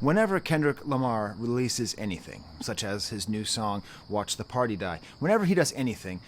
Whenever Kendrick Lamar releases anything, such as his new song, Watch the Party Die, whenever he does anything,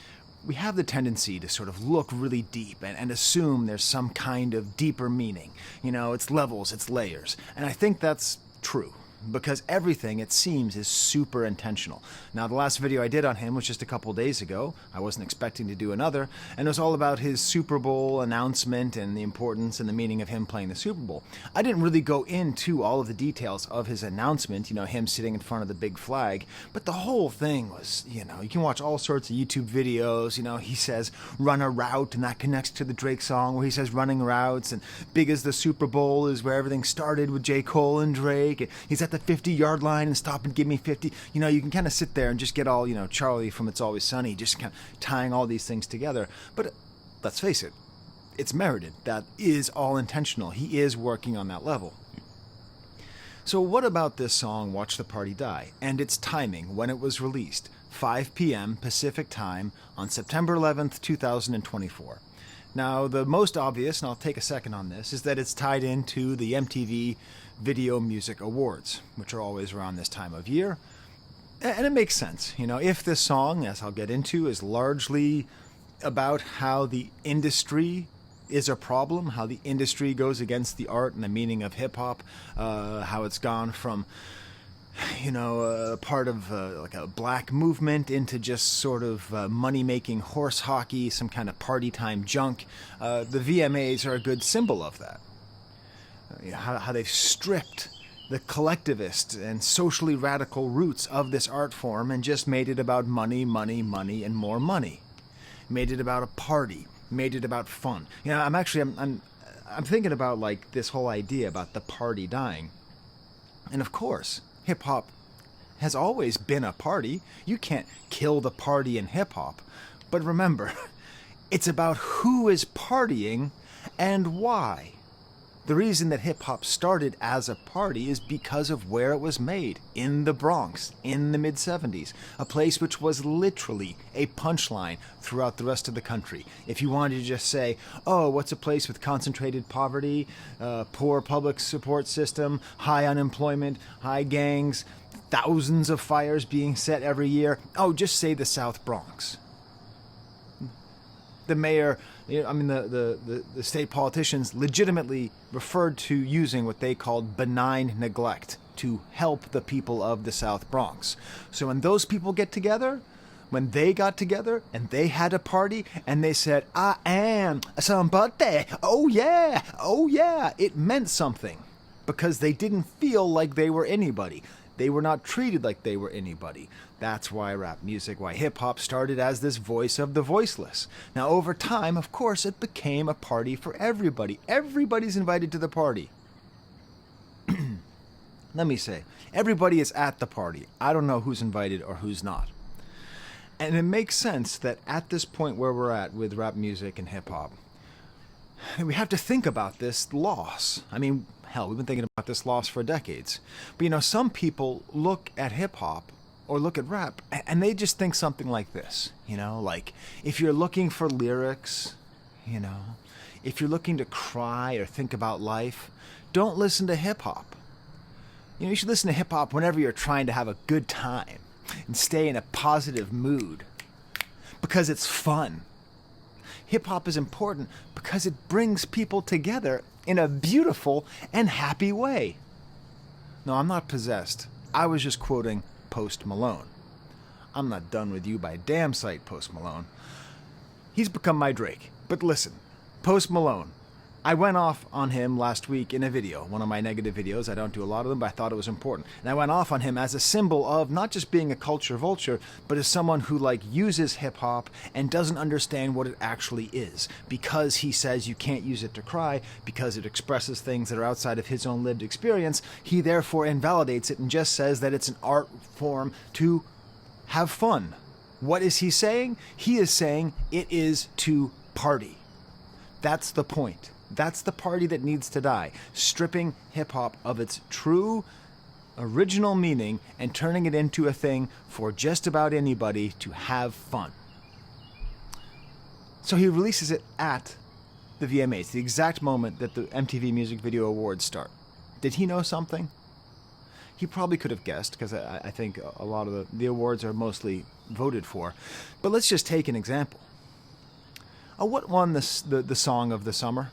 we have the tendency to sort of look really deep and assume there's some kind of deeper meaning. You know, it's levels, it's layers. And I think that's true, because everything, it seems, is super intentional. Now, the last video I did on him was just a couple days ago. I wasn't expecting to do another, and it was all about his Super Bowl announcement and the importance and the meaning of him playing the Super Bowl. I didn't really go into all of the details of his announcement, you know, him sitting in front of the big flag, but the whole thing was, you know, you can watch all sorts of YouTube videos. You know, he says run a route, and that connects to the Drake song where he says running routes, and big as the Super Bowl is where everything started with J. Cole and Drake, and he's at the 50-yard line and stop and give me 50. You know, you can kind of sit there and just get all, you know, Charlie from It's Always Sunny, just kind of tying all these things together. But let's face it, it's merited. That is all intentional. He is working on that level. So what about this song, Watch the Party Die, and its timing when it was released, 5 p.m. Pacific Time on September 11th, 2024? Now, the most obvious, and I'll take a second on this, is that it's tied into the MTV Video Music Awards, which are always around this time of year. And it makes sense. You know, if this song, as I'll get into, is largely about how the industry is a problem, how the industry goes against the art and the meaning of hip-hop, how it's gone from, you know, part of like a black movement into just sort of money-making horse hockey, some kind of party time junk, the VMAs are a good symbol of that. You know, how they've stripped the collectivist and socially radical roots of this art form and just made it about money, money, money, and more money. Made it about a party. Made it about fun. You know, I'm thinking about like this whole idea about the party dying. And of course, hip-hop has always been a party. You can't kill the party in hip-hop. But remember, it's about who is partying and why. The reason that hip-hop started as a party is because of where it was made, in the Bronx, in the mid-'70s, a place which was literally a punchline throughout the rest of the country. If you wanted to just say, oh, what's a place with concentrated poverty, poor public support system, high unemployment, high gangs, thousands of fires being set every year, oh, just say the South Bronx. The mayor, the state politicians legitimately referred to using what they called benign neglect to help the people of the South Bronx. So when those people get together, when they got together and they had a party and they said, I am somebody, oh yeah, it meant something because they didn't feel like they were anybody. They were not treated like they were anybody. That's why rap music, why hip-hop started as this voice of the voiceless. Now, over time, of course, it became a party for everybody. Everybody's invited to the party. Let me say, everybody is at the party. I don't know who's invited or who's not. And it makes sense that at this point where we're at with rap music and hip-hop, we have to think about this loss. I mean, hell, we've been thinking about this loss for decades. But, you know, some people look at hip-hop or look at rap and they just think something like this, you know, like if you're looking for lyrics, you know, if you're looking to cry or think about life, don't listen to hip-hop. You know, you should listen to hip-hop whenever you're trying to have a good time and stay in a positive mood because it's fun. Hip-hop is important because it brings people together in a beautiful and happy way. No, I'm not possessed. I was just quoting Post Malone. I'm not done with you by a damn sight, Post Malone. He's become my Drake. But listen, Post Malone. I went off on him last week in a video, one of my negative videos. I don't do a lot of them, but I thought it was important. And I went off on him as a symbol of not just being a culture vulture, but as someone who uses hip-hop and doesn't understand what it actually is. Because he says you can't use it to cry, because it expresses things that are outside of his own lived experience, he therefore invalidates it and just says that it's an art form to have fun. What is he saying? He is saying it is to party. That's the point. That's the party that needs to die. Stripping hip-hop of its true, original meaning and turning it into a thing for just about anybody to have fun. So he releases it at the VMAs, the exact moment that the MTV Music Video Awards start. Did he know something? he probably could have guessed, because I think a lot of the awards are mostly voted for. But let's just take an example. What won the song of the summer?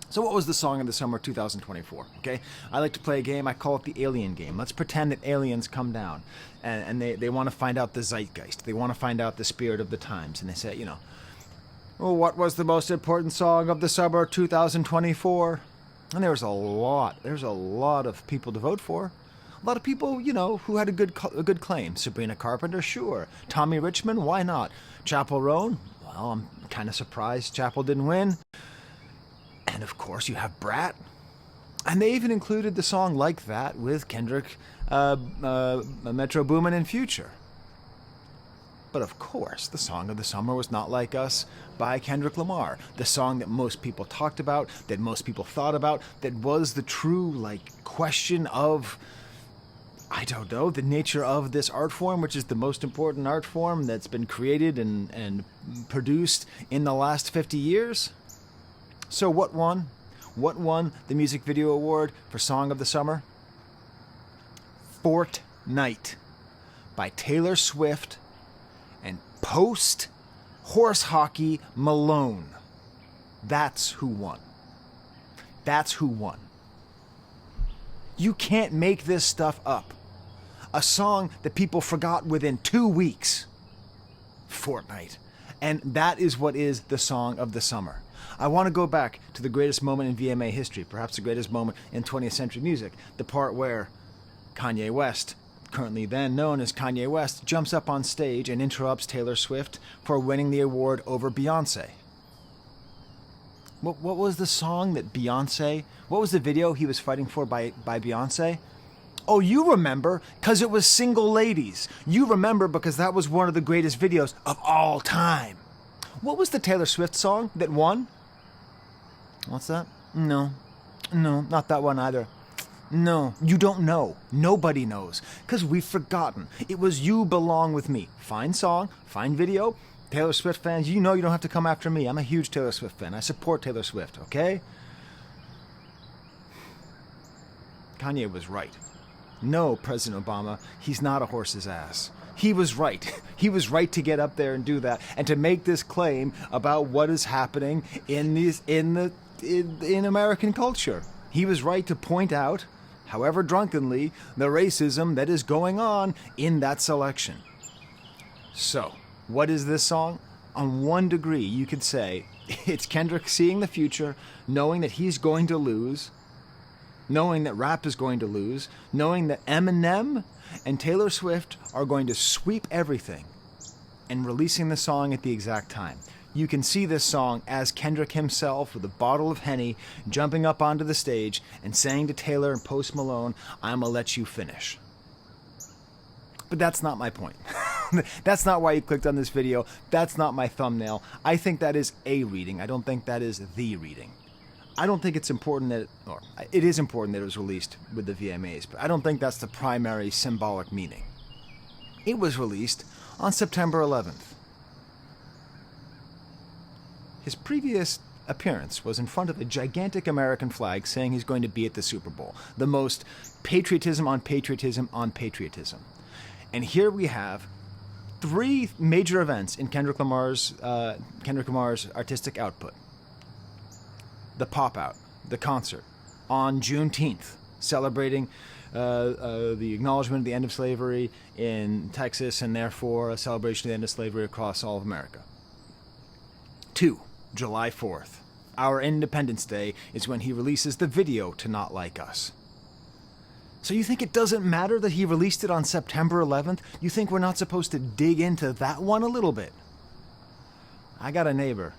So what was the song of the summer 2024? Okay, I like to play a game. I call it the alien game. Let's pretend that aliens come down, and they want to find out the zeitgeist. They want to find out the spirit of the times. And they say, you know, well, what was the most important song of the summer 2024? And there's a lot of people to vote for. A lot of people, you know, who had a good claim. Sabrina Carpenter, sure. Tommy Richmond, why not? Chappell Roan, well, I'm kind of surprised Chappell didn't win. And of course you have Brat. And they even included the song Like That with Kendrick, Metro Boomin and Future. But of course, the song of the summer was Not Like Us by Kendrick Lamar. The song that most people talked about, that most people thought about, that was the true, like, question of, I don't know, the nature of this art form, which is the most important art form that's been created and produced in the last 50 years. So what won? What won the Music Video Award for Song of the Summer? Fortnite by Taylor Swift and Post Horse Hockey Malone. That's who won. That's who won. You can't make this stuff up. A song that people forgot within 2 weeks. Fortnite. And that is what is the song of the summer. I want to go back to the greatest moment in VMA history, perhaps the greatest moment in 20th century music, the part where Kanye West, currently then known as Kanye West, jumps up on stage and interrupts Taylor Swift for winning the award over Beyonce. What was the song that Beyonce, what was the video he was fighting for by Beyonce? Oh, you remember, because it was Single Ladies. You remember because that was one of the greatest videos of all time. What was the Taylor Swift song that won? What's that? No, not that one either. No, you don't know. Nobody knows. Because we've forgotten. It was You Belong With Me. Fine song, fine video. Taylor Swift fans, you know you don't have to come after me. I'm a huge Taylor Swift fan. I support Taylor Swift, okay? Kanye was right. No, President Obama, he's not a horse's ass. He was right. He was right to get up there and do that and to make this claim about what is happening in American culture. He was right to point out, however drunkenly, the racism that is going on in that selection. So, what is this song? On one degree, you could say it's Kendrick seeing the future, knowing that he's going to lose, knowing that rap is going to lose, knowing that Eminem and Taylor Swift are going to sweep everything, and releasing the song at the exact time. You can see this song as Kendrick himself with a bottle of Henny jumping up onto the stage and saying to Taylor and Post Malone, "I'ma let you finish." But that's not my point. That's not why you clicked on this video. That's not my thumbnail. I think that is a reading. I don't think that is the reading. I don't think it's important that, or it is important that it was released with the VMAs, but I don't think that's the primary symbolic meaning. It was released on September 11th. His previous appearance was in front of a gigantic American flag saying he's going to be at the Super Bowl. The most patriotism on patriotism on patriotism. And here we have 3 major events in Kendrick Lamar's artistic output. The pop-out, the concert, on Juneteenth, celebrating the acknowledgement of the end of slavery in Texas and therefore a celebration of the end of slavery across all of America. 2, July 4th, our Independence Day, is when he releases the video to Not Like Us. So you think it doesn't matter that he released it on September 11th? You think we're not supposed to dig into that one a little bit? I got a neighbor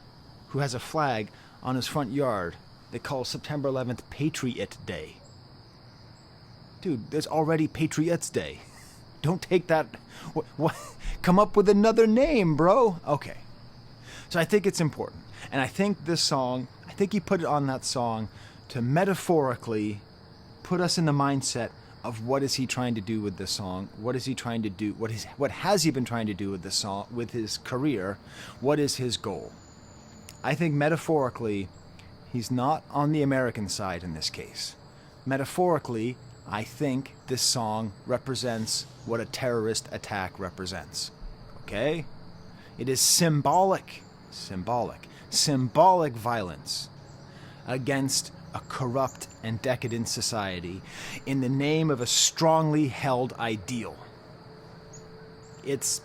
who has a flag on his front yard that calls September 11th Patriot Day. Dude, there's already Patriots Day. Don't take that... What? Come up with another name, bro. Okay. So I think it's important. And I think this song, I think he put it on that song to metaphorically put us in the mindset of what is he trying to do with this song? What is he trying to do? What has he been trying to do with this song, with his career? What is his goal? I think metaphorically, he's not on the American side in this case. Metaphorically, I think this song represents what a terrorist attack represents. Okay? It is symbolic violence against a corrupt and decadent society in the name of a strongly held ideal. It's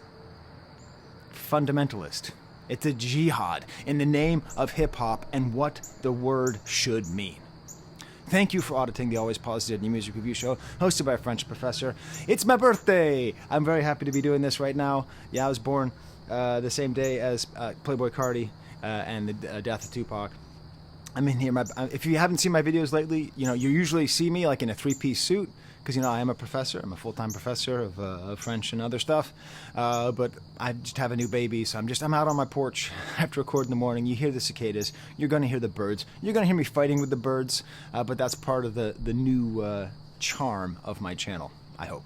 fundamentalist. It's a jihad in the name of hip-hop and what the word should mean. Thank you for auditing the Always Positive New Music Review Show, hosted by a French professor. It's my birthday! I'm very happy to be doing this right now. Yeah, I was born the same day as Playboi Carti and the death of Tupac. I'm in here. If you haven't seen my videos lately, you usually see me like in a three-piece suit, because I am a professor. I'm a full-time professor of French and other stuff. But I just have a new baby, so I'm out on my porch. I have to record in the morning. You hear the cicadas. You're going to hear the birds. You're going to hear me fighting with the birds. But that's part of the new charm of my channel, I hope.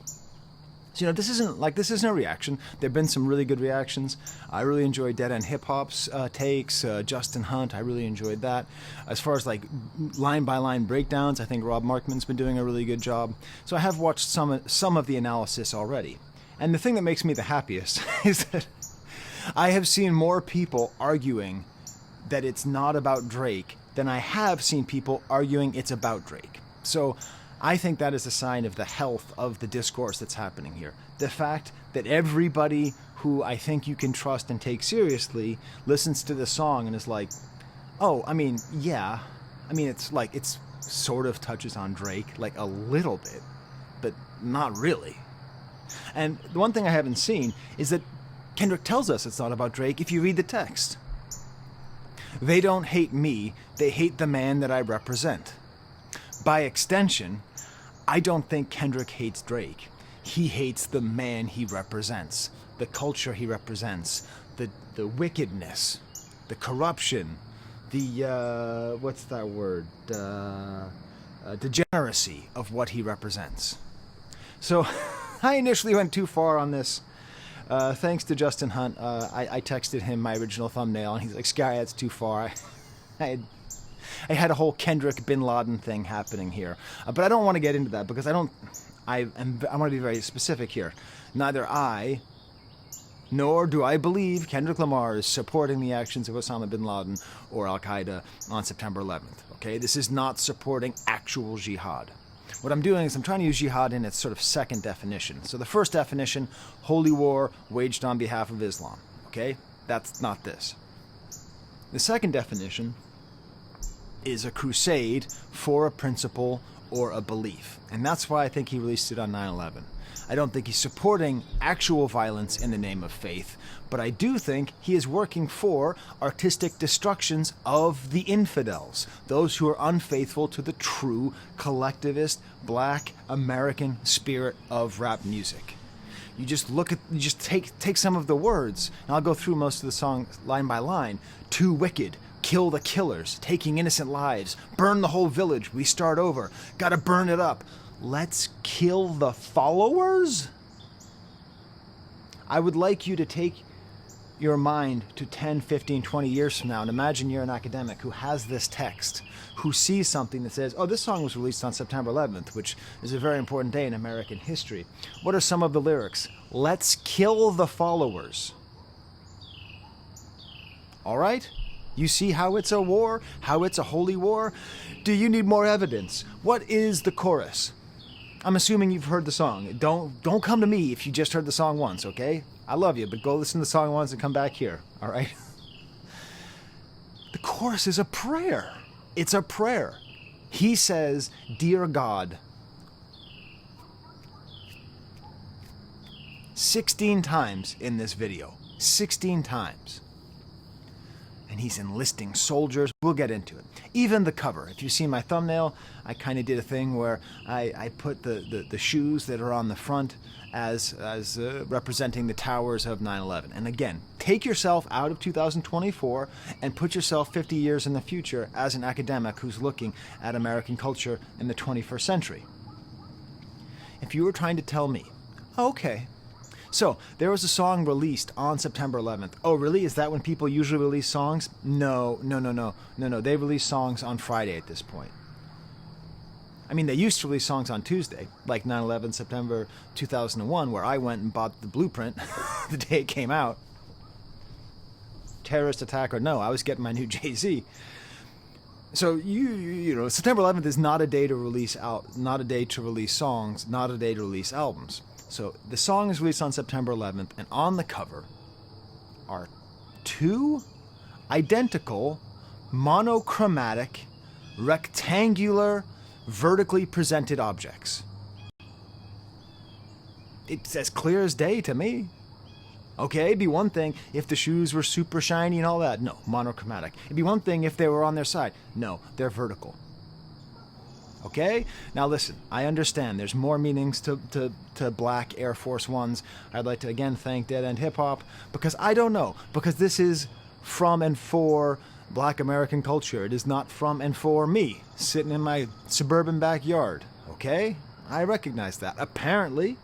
So, this isn't a reaction. There have been some really good reactions. I really enjoyed Dead End Hip Hop's takes, Justin Hunt, I really enjoyed that. As far as line-by-line breakdowns, I think Rob Markman's been doing a really good job. So I have watched some of the analysis already. And the thing that makes me the happiest is that I have seen more people arguing that it's not about Drake than I have seen people arguing it's about Drake. So I think that is a sign of the health of the discourse that's happening here. The fact that everybody who I think you can trust and take seriously listens to the song and is like, oh, it's sort of touches on Drake, like a little bit, but not really. And the one thing I haven't seen is that Kendrick tells us it's not about Drake if you read the text. They don't hate me, they hate the man that I represent. By extension, I don't think Kendrick hates Drake. He hates the man he represents, the culture he represents, the wickedness, the corruption, the, degeneracy of what he represents. So I initially went too far on this. Thanks to Justin Hunt, I texted him my original thumbnail, and he's like, Skye, that's too far. I had a whole Kendrick Bin Laden thing happening here. But I don't want to get into that because I want to be very specific here. Neither I nor do I believe Kendrick Lamar is supporting the actions of Osama bin Laden or Al-Qaeda on September 11th. Okay, this is not supporting actual jihad. What I'm doing is I'm trying to use jihad in its sort of second definition. So the first definition, holy war waged on behalf of Islam. Okay, that's not this. The second definition is a crusade for a principle or a belief. And that's why I think he released it on 9/11. I don't think he's supporting actual violence in the name of faith, but I do think he is working for artistic destructions of the infidels, those who are unfaithful to the true collectivist black American spirit of rap music. You just take some of the words, and I'll go through most of the song line by line. Too wicked, kill the killers, taking innocent lives, burn the whole village, we start over, gotta burn it up. Let's kill the followers? I would like you to take your mind to 10, 15, 20 years from now and imagine you're an academic who has this text, who sees something that says, oh, this song was released on September 11th, which is a very important day in American history. What are some of the lyrics? Let's kill the followers. All right? You see how it's a war? How it's a holy war? Do you need more evidence? What is the chorus? I'm assuming you've heard the song. Don't come to me if you just heard the song once, okay? I love you, but go listen to the song once and come back here, all right? The chorus is a prayer. It's a prayer. He says, "Dear God," 16 times in this video. 16 times. And he's enlisting soldiers. We'll get into it. Even the cover. If you see my thumbnail, I kind of did a thing where I put the shoes that are on the front as representing the towers of 9/11. And again, take yourself out of 2024 and put yourself 50 years in the future as an academic who's looking at American culture in the 21st century. If you were trying to tell me, okay, so, there was a song released on September 11th. Oh, really? Is that when people usually release songs? No. They release songs on Friday at this point. I mean, they used to release songs on Tuesday, like 9/11, September 2001, where I went and bought the blueprint the day it came out. Terrorist attack or no, I was getting my new Jay-Z. So you know, September 11th is not a day to release not a day to release songs, not a day to release albums. So the song is released on September 11th, and on the cover are two identical, monochromatic, rectangular, vertically presented objects. It's as clear as day to me. Okay, it'd be one thing if the shoes were super shiny and all that. No, monochromatic. It'd be one thing if they were on their side. No, they're vertical. Okay? Now listen, I understand there's more meanings to black Air Force Ones. I'd like to again thank Dead End Hip Hop, because I don't know. Because this is from and for black American culture. It is not from and for me, sitting in my suburban backyard. Okay? I recognize that. Apparently,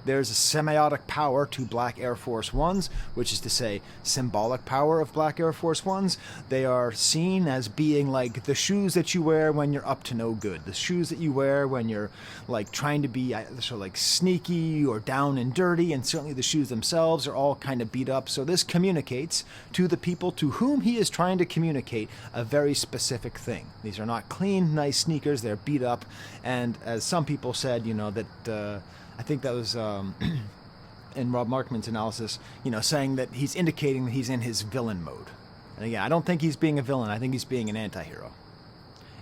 there's a semiotic power to black Air Force Ones, which is to say, symbolic power of black Air Force Ones. They are seen as being like the shoes that you wear when you're up to no good. The shoes that you wear when you're like trying to be sort of like sneaky or down and dirty, and certainly the shoes themselves are all kind of beat up. So this communicates to the people to whom he is trying to communicate a very specific thing. These are not clean, nice sneakers. They're beat up. And as some people said, you know, that... I think that was in Rob Markman's analysis, you know, saying that he's indicating that he's in his villain mode. And again, I don't think he's being a villain. I think he's being an anti-hero.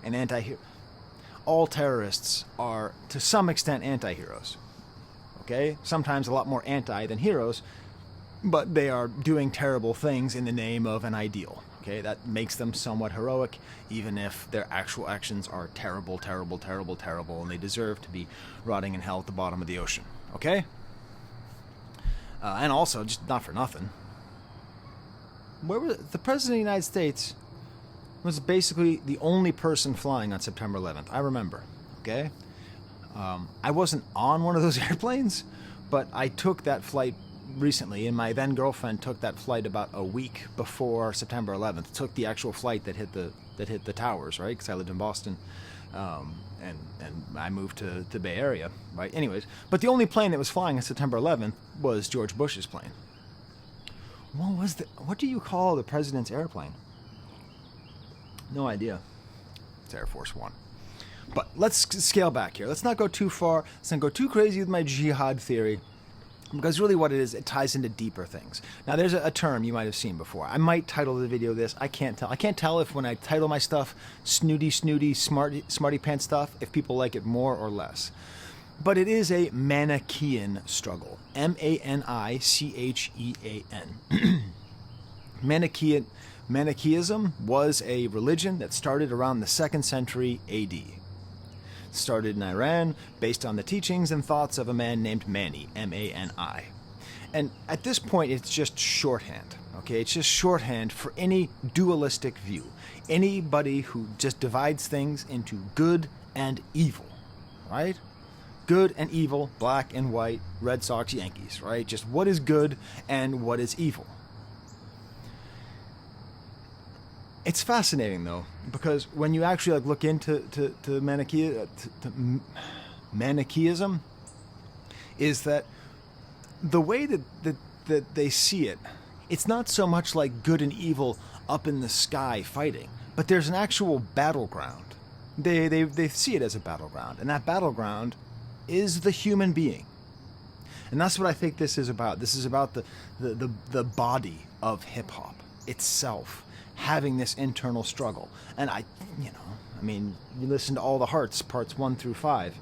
An anti-hero. All terrorists are, to some extent, anti-heroes. Okay? Sometimes a lot more anti than heroes, but they are doing terrible things in the name of an ideal. Okay? That makes them somewhat heroic, even if their actual actions are terrible, terrible, terrible, terrible, and they deserve to be rotting in hell at the bottom of the ocean. Okay? And also, just not for nothing, the President of the United States was basically the only person flying on September 11th. I remember. Okay? I wasn't on one of those airplanes, but I took that flight recently, and my then girlfriend took that flight about a week before September 11th. Took the actual flight that hit the towers, right? Because I lived in Boston, and I moved to the Bay Area, right? Anyways, but the only plane that was flying on September 11th was George Bush's plane. What do you call the president's airplane? No idea. It's Air Force One. But let's scale back here. Let's not go too far. Let's not go too crazy with my jihad theory. Because really what it is, it ties into deeper things. Now, there's a term you might have seen before. I might title the video this. I can't tell. I can't tell if when I title my stuff snooty, smarty pants stuff, if people like it more or less. But it is a Manichean struggle. Manichean. Manichaeism was a religion that started around the 2nd century AD. Started in Iran, based on the teachings and thoughts of a man named Mani, M-A-N-I. And at this point, it's just shorthand, okay? It's just shorthand for any dualistic view. Anybody who just divides things into good and evil, right? Good and evil, black and white, Red Sox, Yankees, right? Just what is good and what is evil. It's fascinating, though, because when you actually look into Manichaeism, is that the way that they see it, it's not so much like good and evil up in the sky fighting, but there's an actual battleground. They see it as a battleground, and that battleground is the human being. And that's what I think this is about. This is about the body of hip-hop itself, having this internal struggle. And you listen to All the Hearts, parts 1 through 5,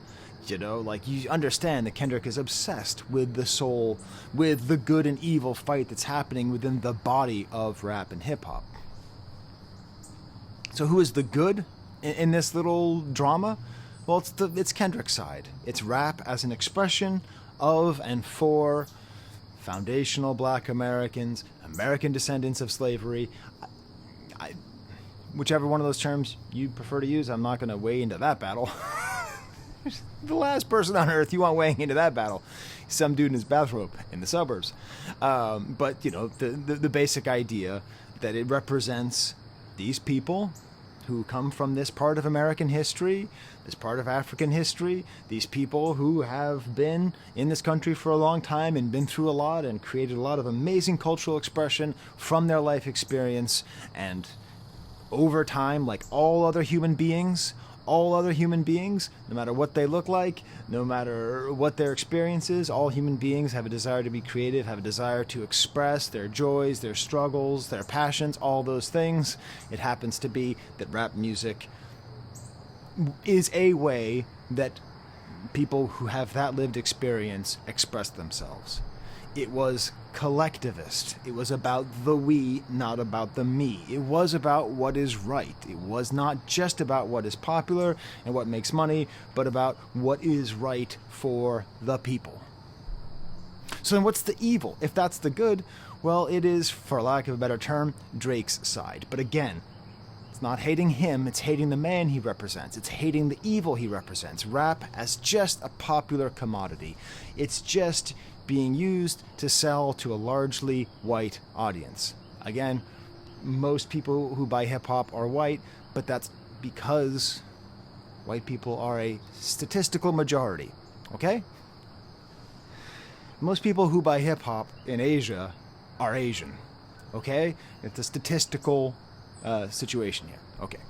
you understand that Kendrick is obsessed with the soul, with the good and evil fight that's happening within the body of rap and hip-hop. So who is the good in this little drama? Well, it's Kendrick's side. It's rap as an expression of and for foundational black Americans, American descendants of slavery. Whichever one of those terms you prefer to use, I'm not going to weigh into that battle. The last person on earth you want weighing into that battle, some dude in his bathrobe in the suburbs. But the basic idea that it represents these people who come from this part of American history, this part of African history, these people who have been in this country for a long time and been through a lot and created a lot of amazing cultural expression from their life experience. And over time, like all other human beings, no matter what they look like, no matter what their experience is, all human beings have a desire to be creative, have a desire to express their joys, their struggles, their passions, all those things. It happens to be that rap music is a way that people who have that lived experience express themselves. It was collectivist. It was about the we, not about the me. It was about what is right. It was not just about what is popular and what makes money, but about what is right for the people. So then what's the evil? If that's the good, well, it is, for lack of a better term, Drake's side. But again, it's not hating him, it's hating the man he represents. It's hating the evil he represents. Rap as just a popular commodity. It's just being used to sell to a largely white audience. Again, most people who buy hip-hop are white, but that's because white people are a statistical majority, okay? Most people who buy hip-hop in Asia are Asian, okay? It's a statistical situation here, okay?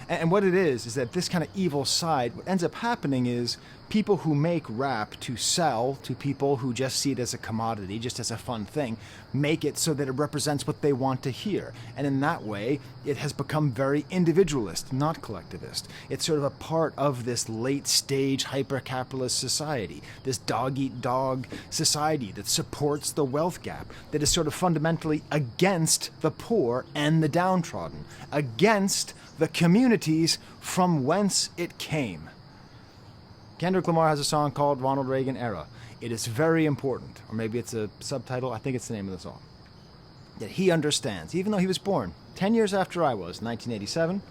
And what it is that this kind of evil side, what ends up happening is people who make rap to sell to people who just see it as a commodity, just as a fun thing, make it so that it represents what they want to hear. And in that way, it has become very individualist, not collectivist. It's sort of a part of this late-stage hyper-capitalist society, this dog-eat-dog society that supports the wealth gap, that is sort of fundamentally against the poor and the downtrodden, against the communities from whence it came. Kendrick Lamar has a song called Ronald Reagan Era. It is very important, or maybe it's a subtitle, I think it's the name of the song, that he understands, even though he was born 10 years after I was, 1987,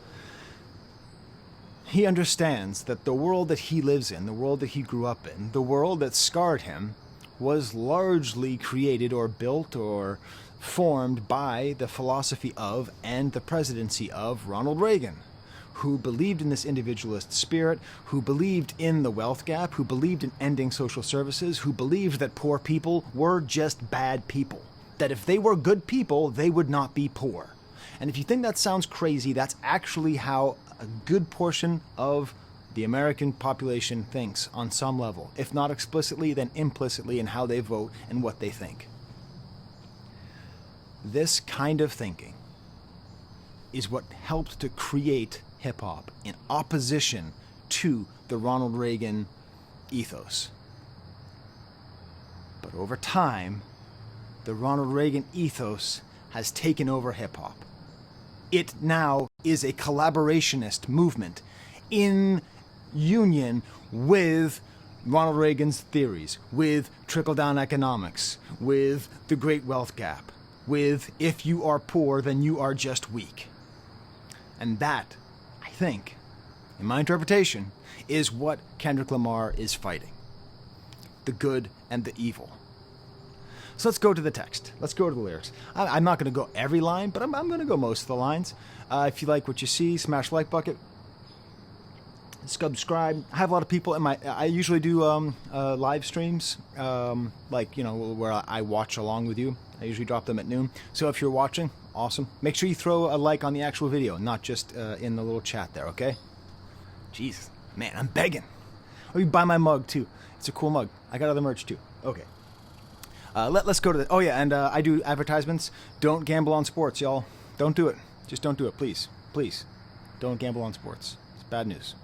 he understands that the world that he lives in, the world that he grew up in, the world that scarred him, was largely created or built or formed by the philosophy of and the presidency of Ronald Reagan, who believed in this individualist spirit, who believed in the wealth gap, who believed in ending social services, who believed that poor people were just bad people, that if they were good people, they would not be poor. And if you think that sounds crazy, that's actually how a good portion of the American population thinks on some level, if not explicitly, then implicitly in how they vote and what they think. This kind of thinking is what helped to create hip-hop in opposition to the Ronald Reagan ethos. But over time, the Ronald Reagan ethos has taken over hip-hop. It now is a collaborationist movement in union with Ronald Reagan's theories, with trickle-down economics, with the Great Wealth Gap, with if you are poor, then you are just weak. And that, I think, in my interpretation, is what Kendrick Lamar is fighting. The good and the evil. So let's go to the text. Let's go to the lyrics. I'm not going to go every line, but I'm going to go most of the lines. If you like what you see, smash like bucket. Subscribe. I have a lot of people in my... I usually do live streams, like, you know, where I watch along with you. I usually drop them at noon. So if you're watching, awesome. Make sure you throw a like on the actual video, not just in the little chat there, okay? Jeez, man, I'm begging. Oh, you buy my mug, too. It's a cool mug. I got other merch, too. Okay. Let's go to the... Oh, yeah, and I do advertisements. Don't gamble on sports, y'all. Don't do it. Just don't do it, please. Please. Don't gamble on sports. It's bad news.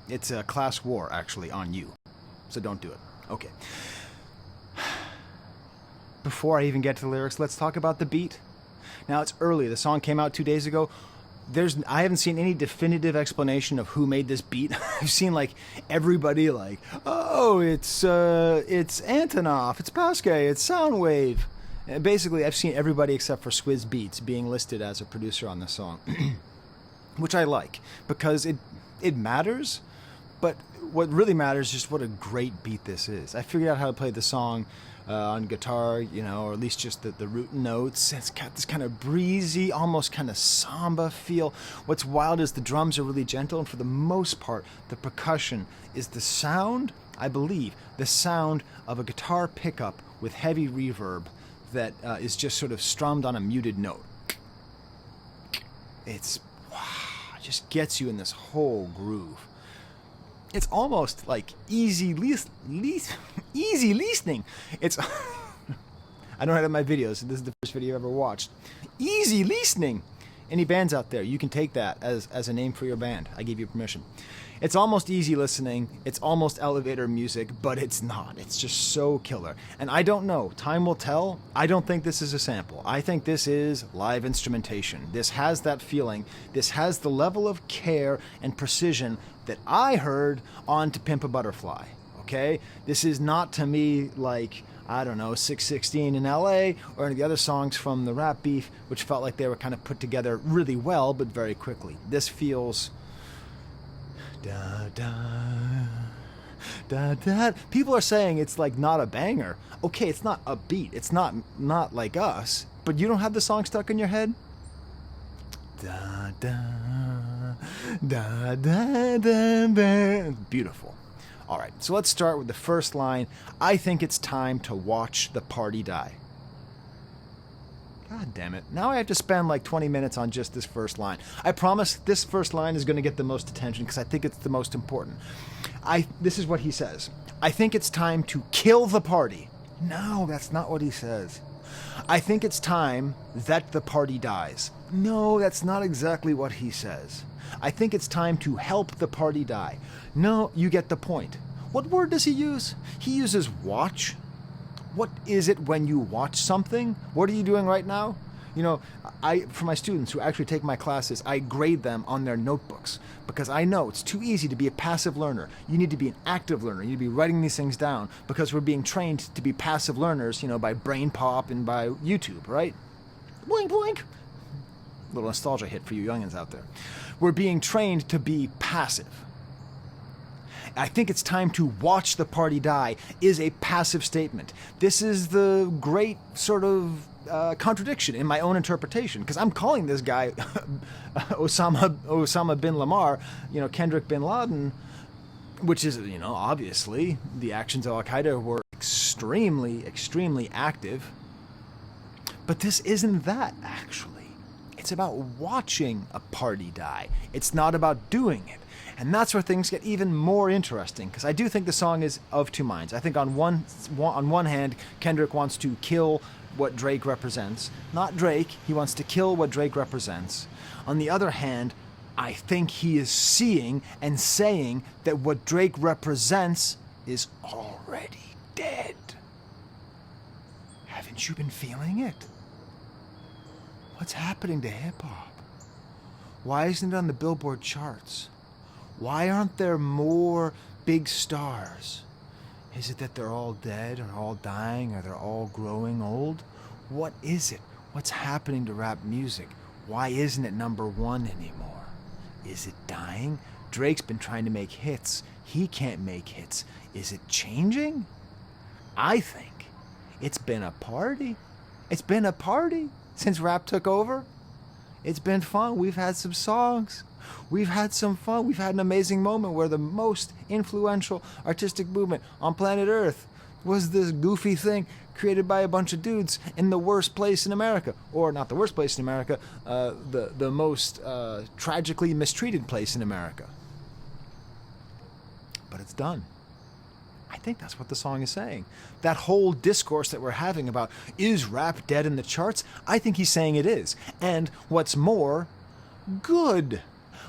It's a class war, actually, on you. So don't do it. Okay. Before I even get to the lyrics, let's talk about the beat. Now, it's early. The song came out 2 days ago. I haven't seen any definitive explanation of who made this beat. I've seen, like, everybody, like, oh, it's Antonov, it's Pasquet, it's Soundwave. And basically, I've seen everybody except for Swizz Beatz being listed as a producer on this song, which I like, because it matters. But what really matters is just what a great beat this is. I figured out how to play the song on guitar, or at least just the root notes. It's got this kind of breezy, almost kind of samba feel. What's wild is the drums are really gentle, and for the most part, the percussion is the sound, I believe, the sound of a guitar pickup with heavy reverb that is just sort of strummed on a muted note. It's, wow, it just gets you in this whole groove. It's almost like easy listening. It's I don't have my videos, so this is the first video I've ever watched. Easy listening. Any bands out there, you can take that as a name for your band. I give you permission. It's almost easy listening. It's almost elevator music, but it's not. It's just so killer. And I don't know. Time will tell. I don't think this is a sample. I think this is live instrumentation. This has that feeling. This has the level of care and precision that I heard on To Pimp a Butterfly. Okay? This is not to me like, I don't know, 616 in LA or any of the other songs from the Rap Beef, which felt like they were kind of put together really well, but very quickly. This feels da da da da. People are saying it's like not a banger. Okay, it's not a beat. It's not like us, but you don't have the song stuck in your head? Da da da da da da. Beautiful. All right, so let's start with the first line. I think it's time to watch the party die. God damn it. Now I have to spend like 20 minutes on just this first line. I promise this first line is going to get the most attention because I think it's the most important. This is what he says. I think it's time to kill the party. No, that's not what he says. I think it's time that the party dies. No, that's not exactly what he says. I think it's time to help the party die. No, you get the point. What word does he use? He uses watch. What is it when you watch something? What are you doing right now? For my students who actually take my classes, I grade them on their notebooks because I know it's too easy to be a passive learner. You need to be an active learner. You need to be writing these things down because we're being trained to be passive learners, by Brain Pop and by YouTube, right? Boink, boink. Little nostalgia hit for you youngins out there. We're being trained to be passive. I think it's time to watch the party die is a passive statement. This is the great sort of contradiction in my own interpretation because I'm calling this guy Osama bin Lamar, Kendrick bin Laden, which is, obviously the actions of Al-Qaeda were extremely, extremely active. But this isn't that, actually. It's about watching a party die. It's not about doing it. And that's where things get even more interesting, because I do think the song is of two minds. I think on one hand, Kendrick wants to kill what Drake represents. Not Drake, he wants to kill what Drake represents. On the other hand, I think he is seeing and saying that what Drake represents is already dead. Haven't you been feeling it? What's happening to hip-hop? Why isn't it on the Billboard charts? Why aren't there more big stars? Is it that they're all dead or all dying or they're all growing old? What is it? What's happening to rap music? Why isn't it number one anymore? Is it dying? Drake's been trying to make hits. He can't make hits. Is it changing? I think it's been a party. It's been a party since rap took over. It's been fun. We've had some songs. We've had some fun. We've had an amazing moment where the most influential artistic movement on planet Earth was this goofy thing created by a bunch of dudes in the worst place in America. Or not the worst place in America, the most tragically mistreated place in America. But it's done. I think that's what the song is saying. That whole discourse that we're having about, is rap dead in the charts? I think he's saying it is. And what's more, good.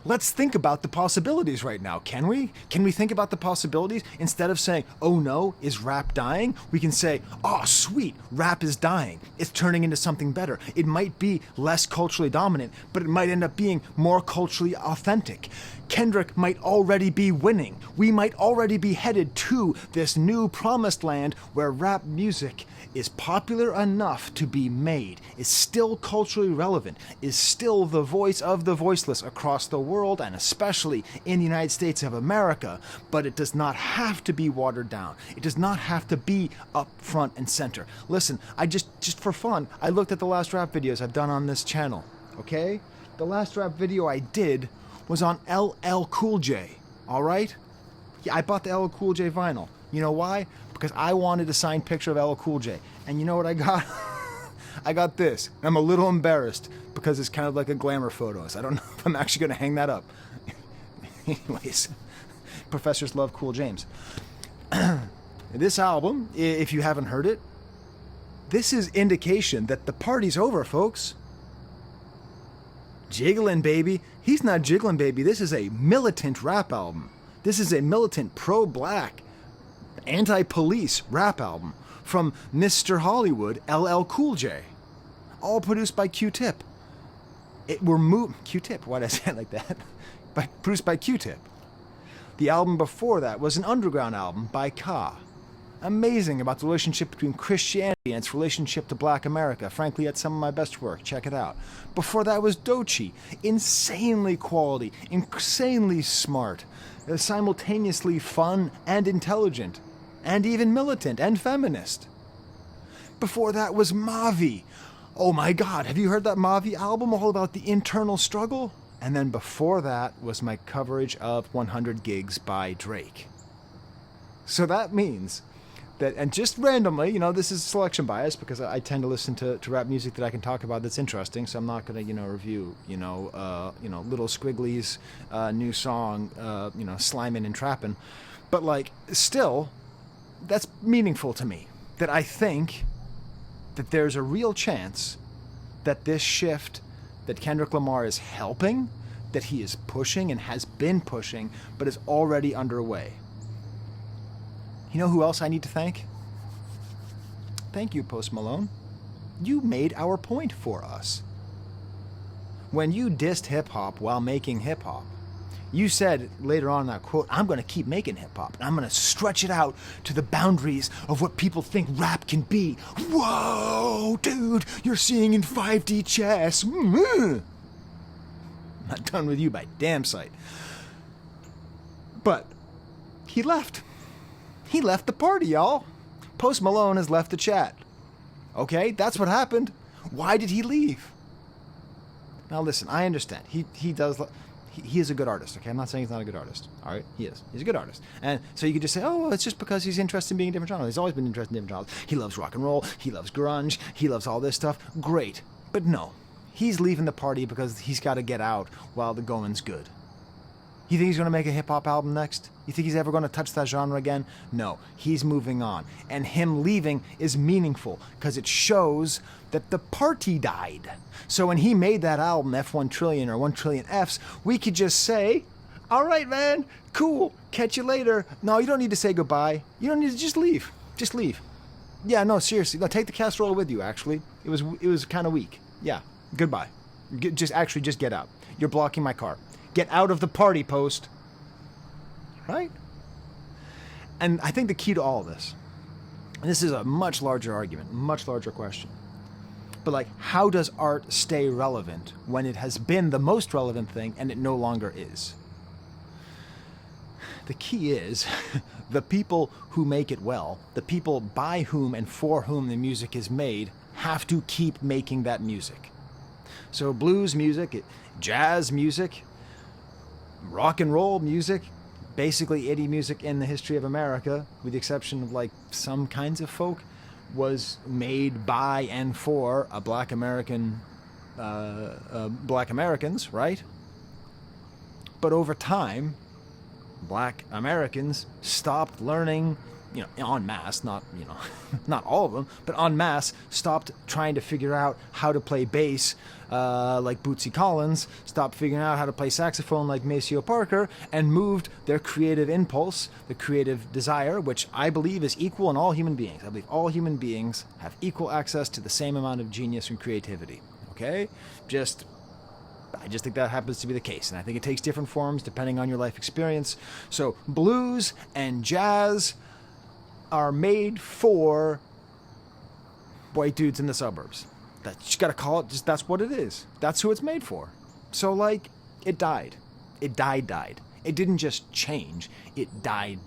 Let's think about the possibilities right now, can we? Can we think about the possibilities? Instead of saying, oh no, is rap dying? We can say, oh sweet, rap is dying. It's turning into something better. It might be less culturally dominant, but it might end up being more culturally authentic. Kendrick might already be winning. We might already be headed to this new promised land where rap music is popular enough to be made, is still culturally relevant, is still the voice of the voiceless across the the world, and especially in the United States of America, but it does not have to be watered down. It does not have to be up front and center. Listen, I just for fun, I looked at the last rap videos I've done on this channel, okay? The last rap video I did was on LL Cool J, all right? Yeah, I bought the LL Cool J vinyl. You know why? Because I wanted a signed picture of LL Cool J. And you know what I got? I got this. I'm a little embarrassed because it's kind of like a glamour photo. So I don't know if I'm actually going to hang that up. Anyways, professors love Cool James. This album, if you haven't heard it, this is indication that the party's over, folks. Jiggling, baby. He's not jiggling, baby. This is a militant rap album. This is a militant, pro-black, anti-police rap album from Mr. Hollywood, LL Cool J. All produced by Q-Tip. Q-Tip, why did I say it like that? Produced by Q-Tip. The album before that was an underground album by Ka. Amazing about the relationship between Christianity and its relationship to Black America. Frankly, that's some of my best work. Check it out. Before that was Doechii. Insanely quality, insanely smart, simultaneously fun and intelligent, and even militant and feminist. Before that was Mavi. Oh my God, have you heard that Mavi album all about the internal struggle? And then before that was my coverage of 100 Gigs by Drake. So that means that, and just randomly, you know, this is selection bias because I tend to listen to rap music that I can talk about that's interesting. So I'm not going to, review, Little Squiggly's new song, Slimin' and Trappin'. But like, still, that's meaningful to me. That I think that there's a real chance that this shift that Kendrick Lamar is helping, that he is pushing and has been pushing, but is already underway. You know who else I need to thank? Thank you, Post Malone. You made our point for us. When you dissed hip-hop while making hip-hop, you said later on in that quote, I'm going to keep making hip-hop, and I'm going to stretch it out to the boundaries of what people think rap can be. Whoa, dude, you're seeing in 5D chess. I'm not done with you by damn sight. But he left. He left the party, y'all. Post Malone has left the chat. Okay, that's what happened. Why did he leave? Now listen, I understand. He does... He is a good artist, okay? I'm not saying he's not a good artist, all right? He is. He's a good artist. And so you could just say, oh, well, it's just because he's interested in being in different genres. He's always been interested in different genres. He loves rock and roll. He loves grunge. He loves all this stuff. Great. But no. He's leaving the party because he's got to get out while the going's good. You think he's going to make a hip-hop album next? You think he's ever going to touch that genre again? No. He's moving on. And him leaving is meaningful because it shows that the party died. So when he made that album, F1 Trillion or 1 Trillion Fs, we could just say, all right, man, cool, catch you later. No, you don't need to say goodbye. You don't need to just leave. Just leave. Yeah, no, seriously. No, take the casserole with you, actually. It was kind of weak. Yeah, goodbye. Just get out. You're blocking my car. Get out of the party, Post. Right? And I think the key to all of this, and this is a much larger argument, much larger question, but like, how does art stay relevant when it has been the most relevant thing and it no longer is? The key is the people who make it well, the people by whom and for whom the music is made, have to keep making that music. So blues music, jazz music, rock and roll music, basically any music in the history of America, with the exception of like some kinds of folk, was made by and for a black Americans, right? But over time, black Americans stopped learning, en masse, not all of them, but en masse, stopped trying to figure out how to play bass like Bootsy Collins, stopped figuring out how to play saxophone like Maceo Parker, and moved their creative impulse, the creative desire, which I believe is equal in all human beings. I believe all human beings have equal access to the same amount of genius and creativity. Okay? I just think that happens to be the case, and I think it takes different forms depending on your life experience. So blues and jazz are made for white dudes in the suburbs. You gotta call it, just that's what it is. That's who it's made for. So like, it died. It died. It didn't just change. It died.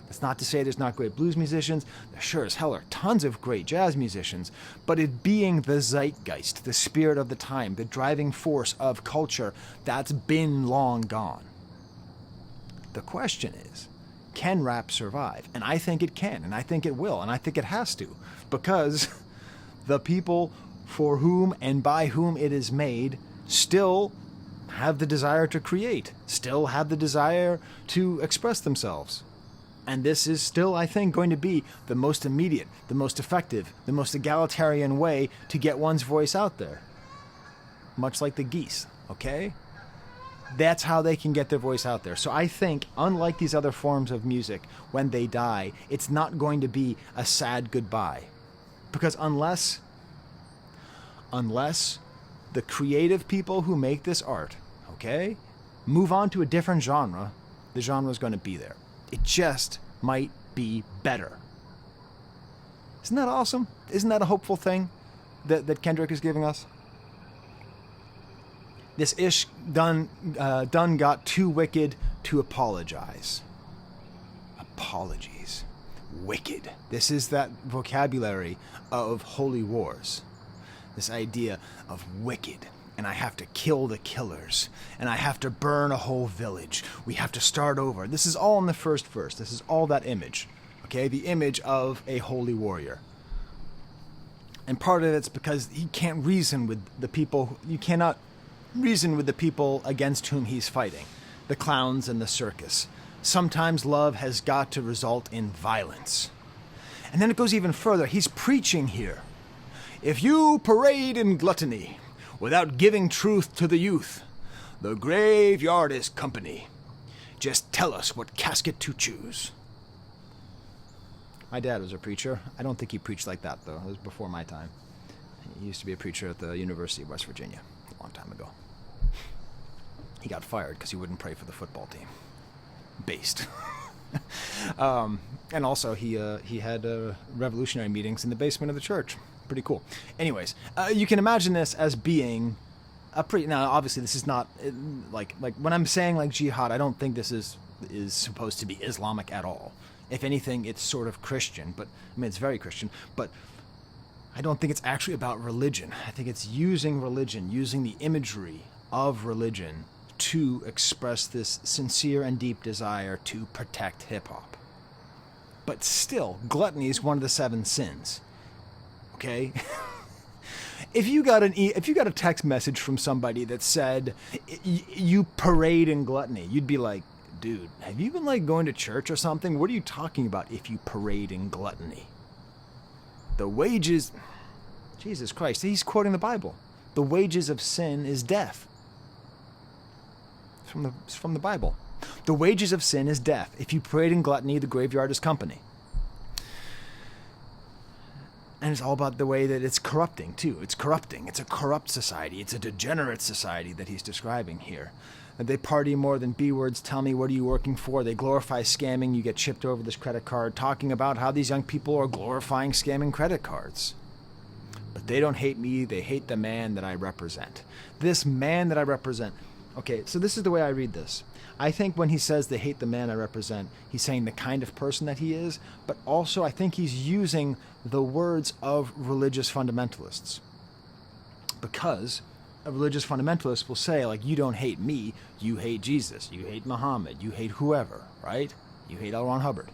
That's not to say there's not great blues musicians. There sure as hell are tons of great jazz musicians. But it being the zeitgeist, the spirit of the time, the driving force of culture, that's been long gone. The question is, can rap survive? And I think it can, and I think it will, and I think it has to. Because the people for whom and by whom it is made still have the desire to create, still have the desire to express themselves. And this is still, I think, going to be the most immediate, the most effective, the most egalitarian way to get one's voice out there. Much like the geese, okay? That's how they can get their voice out there. So I think, unlike these other forms of music, when they die, it's not going to be a sad goodbye. Because unless the creative people who make this art, okay, move on to a different genre, the genre is going to be there. It just might be better. Isn't that awesome? Isn't that a hopeful thing that Kendrick is giving us? This ish done got too wicked to apologize. Apologies. Wicked. This is that vocabulary of holy wars. This idea of wicked, and I have to kill the killers, and I have to burn a whole village. We have to start over. This is all in the first verse. This is all that image, okay? The image of a holy warrior. And part of it's because he can't reason with the people. You cannot reason with the people against whom he's fighting, the clowns and the circus. Sometimes love has got to result in violence. And then it goes even further. He's preaching here. If you parade in gluttony without giving truth to the youth, the graveyard is company. Just tell us what casket to choose. My dad was a preacher. I don't think he preached like that, though. It was before my time. He used to be a preacher at the University of West Virginia a long time ago. He got fired because he wouldn't pray for the football team. Based. And also, he had revolutionary meetings in the basement of the church. Pretty cool. Anyways, you can imagine this as being a now obviously this is not like when I'm saying like jihad, I don't think this is supposed to be Islamic at all. If anything, it's sort of Christian, but I mean it's very Christian, but I don't think it's actually about religion. I think it's using religion, using the imagery of religion to express this sincere and deep desire to protect hip hop. But still, gluttony is one of the 7 sins. Okay? If you got a text message from somebody that said you parade in gluttony, you'd be like, dude, have you been like going to church or something? What are you talking about if you parade in gluttony? The wages, Jesus Christ, he's quoting the Bible. The wages of sin is death. It's from the Bible. The wages of sin is death. If you parade in gluttony, the graveyard is company. And it's all about the way that it's corrupting, too. It's corrupting. It's a corrupt society. It's a degenerate society that he's describing here. They party more than B-words. Tell me, what are you working for? They glorify scamming. You get chipped over this credit card, talking about how these young people are glorifying scamming credit cards. But they don't hate me. They hate the man that I represent. This man that I represent. Okay, so this is the way I read this. I think when he says they hate the man I represent, he's saying the kind of person that he is, but also I think he's using the words of religious fundamentalists. Because a religious fundamentalist will say, like, you don't hate me, you hate Jesus, you hate Muhammad, you hate whoever, right? You hate L. Ron Hubbard.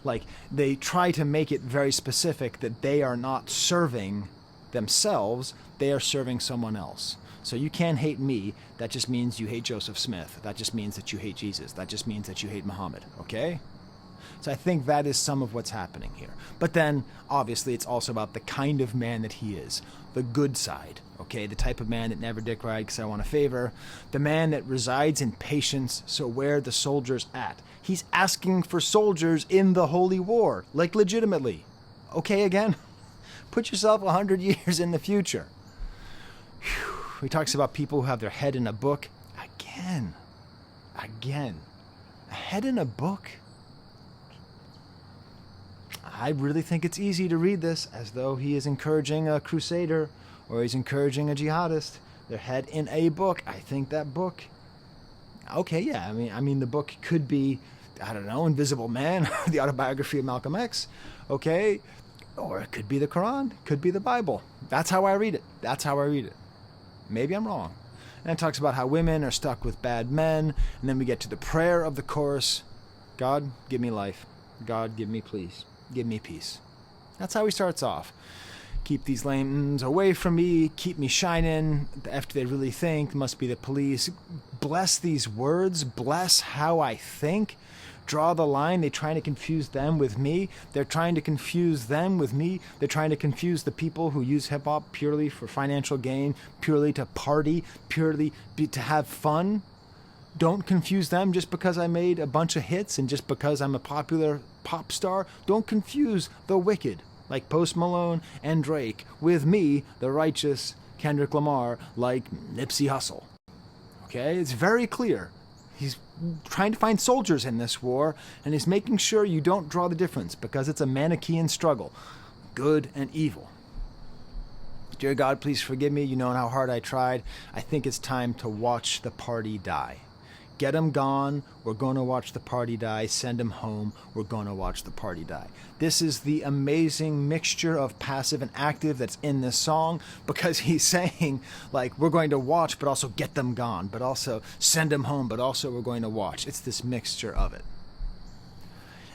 Like, they try to make it very specific that they are not serving themselves, they are serving someone else. So you can't hate me, that just means you hate Joseph Smith. That just means that you hate Jesus. That just means that you hate Muhammad, okay? So I think that is some of what's happening here. But then, obviously, it's also about the kind of man that he is. The good side, okay? The type of man that never dick ride because I want a favor. The man that resides in patience, so where the soldiers at? He's asking for soldiers in the holy war, like legitimately. Okay, again? Put yourself 100 years in the future. Whew. He talks about people who have their head in a book. Again. A head in a book? I really think it's easy to read this as though he is encouraging a crusader or he's encouraging a jihadist. Their head in a book. I think that book Okay, yeah, I mean, the book could be, I don't know, Invisible Man, the autobiography of Malcolm X, okay? Or it could be the Quran, could be the Bible. That's how I read it. That's how I read it. Maybe I'm wrong. And it talks about how women are stuck with bad men, and then we get to the prayer of the chorus, God, give me life. God, give me please. Give me peace. That's how he starts off. Keep these lames away from me, keep me shining. After they really think, must be the police. Bless these words, bless how I think. Draw the line. They're trying to confuse them with me. They're trying to confuse them with me. They're trying to confuse the people who use hip-hop purely for financial gain, purely to party, purely to have fun. Don't confuse them just because I made a bunch of hits and just because I'm a popular pop star. Don't confuse the wicked, like Post Malone and Drake, with me, the righteous Kendrick Lamar, like Nipsey Hussle. Okay? It's very clear. He's trying to find soldiers in this war, and he's making sure you don't draw the difference, because it's a Manichean struggle, good and evil. Dear God, please forgive me. You know how hard I tried. I think it's time to watch the party die. Get them gone. We're going to watch the party die. Send them home. We're going to watch the party die. This is the amazing mixture of passive and active that's in this song, because he's saying, like, we're going to watch, but also get them gone, but also send them home, but also we're going to watch. It's this mixture of it.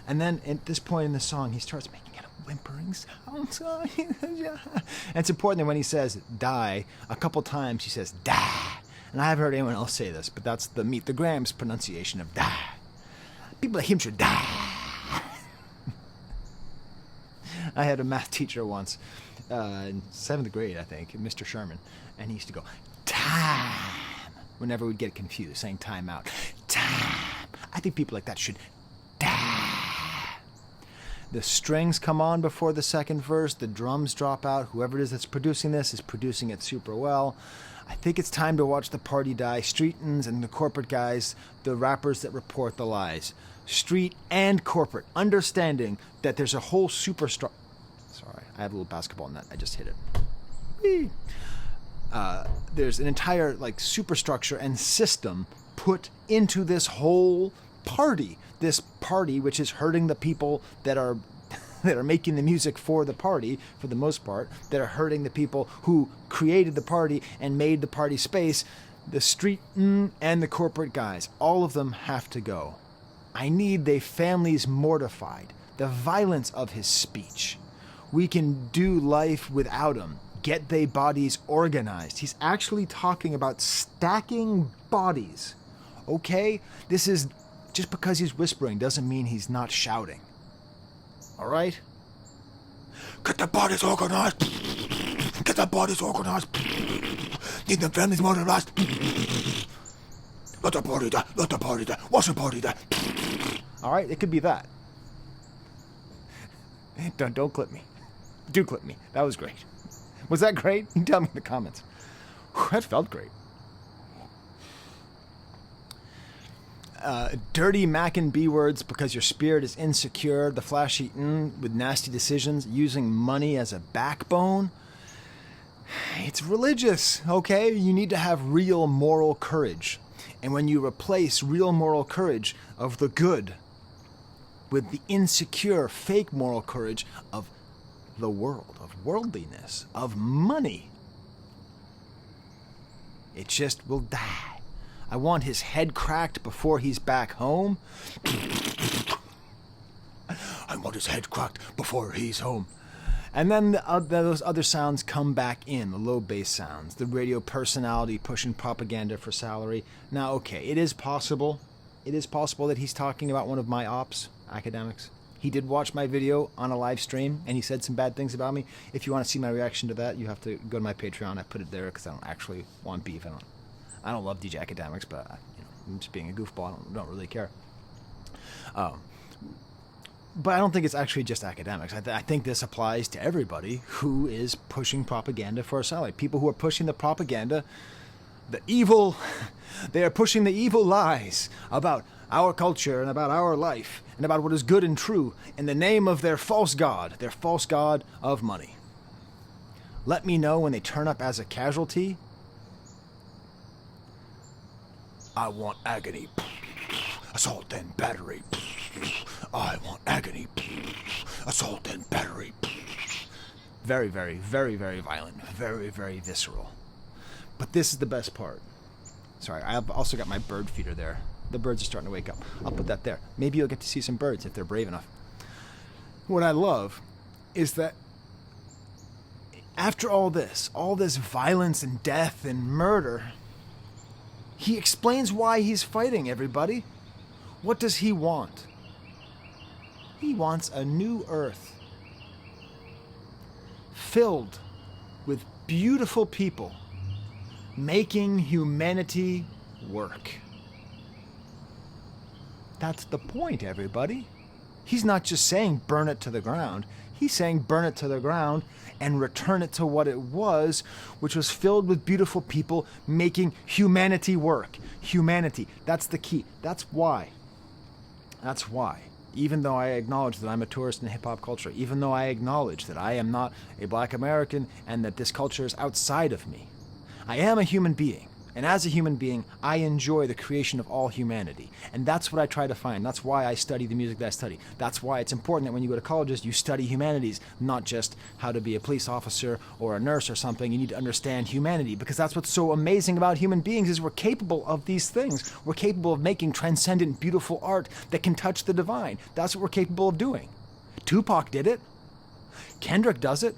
And then at this point in the song, he starts making it a whimpering sound. And it's important that when he says die, a couple times he says die. And I haven't heard anyone else say this, but that's the Meet the Grams pronunciation of die. People like him should die. I had a math teacher once, in 7th grade, I think, Mr. Sherman, and he used to go, time, whenever we'd get confused, saying time out. Time. I think people like that should die. The strings come on before the second verse, the drums drop out. Whoever it is that's producing this is producing it super well. I think it's time to watch the party die. Streetins and the corporate guys, the rappers that report the lies. Street and corporate, understanding that there's a whole superstructure. Sorry, I have a little basketball net. I just hit it. Whee! There's an entire superstructure and system put into this whole party. This party, which is hurting the people that are making the music for the party, for the most part, that are hurting the people who created the party and made the party space, the street and the corporate guys. All of them have to go. I need they families mortified. The violence of his speech. We can do life without him. Get they bodies organized. He's actually talking about stacking bodies. Okay? This is, just because he's whispering doesn't mean he's not shouting. All right? Get the bodies organized. Get the bodies organized. Need the families motorized. Let the party die. Let the party die. Watch the party die. All right? It could be that. Don't clip me. Do clip me. That was great. Was that great? You can tell me in the comments. Whew, that felt great. Dirty Mac and B words because your spirit is insecure, the flashy with nasty decisions, using money as a backbone. It's religious, okay? You need to have real moral courage. And when you replace real moral courage of the good with the insecure, fake moral courage of the world, of worldliness, of money, it just will die. I want his head cracked before he's back home. I want his head cracked before he's home. And then those other sounds come back in, the low bass sounds, the radio personality pushing propaganda for salary. Now, okay, it is possible that he's talking about one of my ops, academics. He did watch my video on a live stream, and he said some bad things about me. If you want to see my reaction to that, you have to go to my Patreon. I put it there because I don't actually want beef. I don't love DJ Academics, but I'm just being a goofball. I don't really care. But I don't think it's actually just academics. I think this applies to everybody who is pushing propaganda for a salary. People who are pushing the propaganda, they are pushing the evil lies about our culture and about our life and about what is good and true in the name of their false god of money. Let me know when they turn up as a casualty. I want agony. Assault and battery. I want agony. Assault and battery. Very, very, very, very violent. Very, very visceral. But this is the best part. Sorry, I've also got my bird feeder there. The birds are starting to wake up. I'll put that there. Maybe you'll get to see some birds if they're brave enough. What I love is that after all this violence and death and murder, he explains why he's fighting, everybody. What does he want? He wants a new earth filled with beautiful people making humanity work. That's the point, everybody. He's not just saying burn it to the ground. He's saying burn it to the ground and return it to what it was, which was filled with beautiful people making humanity work. Humanity. That's the key. That's why. That's why. Even though I acknowledge that I'm a tourist in hip-hop culture, even though I acknowledge that I am not a black American and that this culture is outside of me, I am a human being. And as a human being, I enjoy the creation of all humanity. And that's what I try to find. That's why I study the music that I study. That's why it's important that when you go to colleges, you study humanities, not just how to be a police officer or a nurse or something. You need to understand humanity, because that's what's so amazing about human beings is we're capable of these things. We're capable of making transcendent, beautiful art that can touch the divine. That's what we're capable of doing. Tupac did it. Kendrick does it.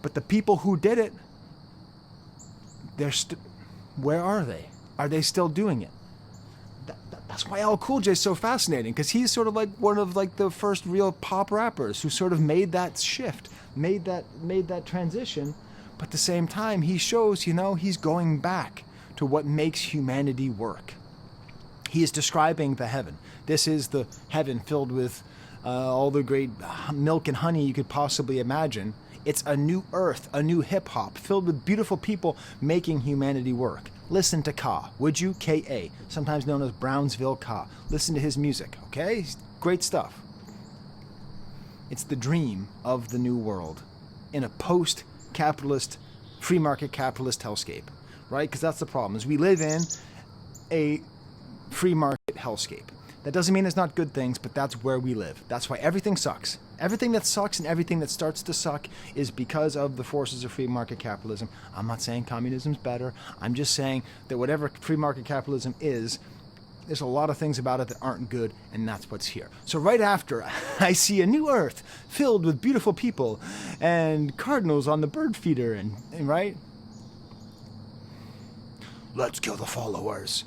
But the people who did it, where are they? Are they still doing it? That's why LL Cool J is so fascinating, because he's sort of like one of like the first real pop rappers who sort of made that shift, made that transition. But at the same time, he shows, he's going back to what makes humanity work. He is describing the heaven. This is the heaven filled with all the great milk and honey you could possibly imagine. It's a new earth, a new hip-hop, filled with beautiful people making humanity work. Listen to Ka, would you? K-A, sometimes known as Brownsville Ka. Listen to his music, okay? Great stuff. It's the dream of the new world in a post-capitalist, free market capitalist hellscape, right? Because that's the problem, is we live in a free market hellscape. That doesn't mean there's not good things, but that's where we live. That's why everything sucks. Everything that sucks and everything that starts to suck is because of the forces of free market capitalism. I'm not saying communism's better. I'm just saying that whatever free market capitalism is, there's a lot of things about it that aren't good, and that's what's here. So right after, I see a new earth filled with beautiful people and cardinals on the bird feeder, and right? Let's kill the followers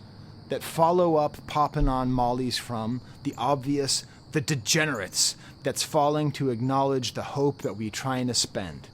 that follow up popping on mollies from the obvious, the degenerates that's falling to acknowledge the hope that we're trying to spend.